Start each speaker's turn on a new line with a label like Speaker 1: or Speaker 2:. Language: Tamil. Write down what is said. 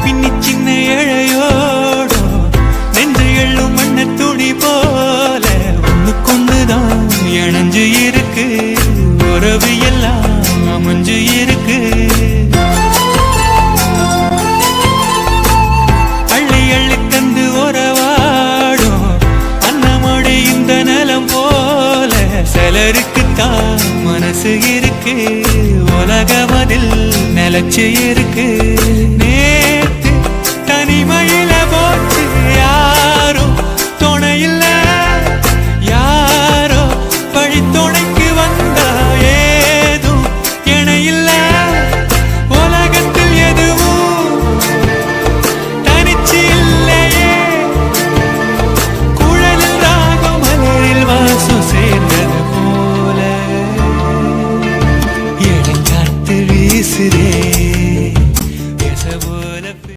Speaker 1: பின்னி சின்ன இழையோடோ நெஞ்சு எள்ளும் மண்ண துணி போல ஒண்ணுக்கொண்ணுதான் இணைஞ்சு இருக்கு உறவு எல்லாம் அமைஞ்சு இருக்கு அள்ளி அள்ளி தந்து உறவாடும் அன்னமோடு இந்த நலம் போல சிலருக்குத்தான் மனசு இருக்கு உலகம் அதில் நிலச்சு இருக்கு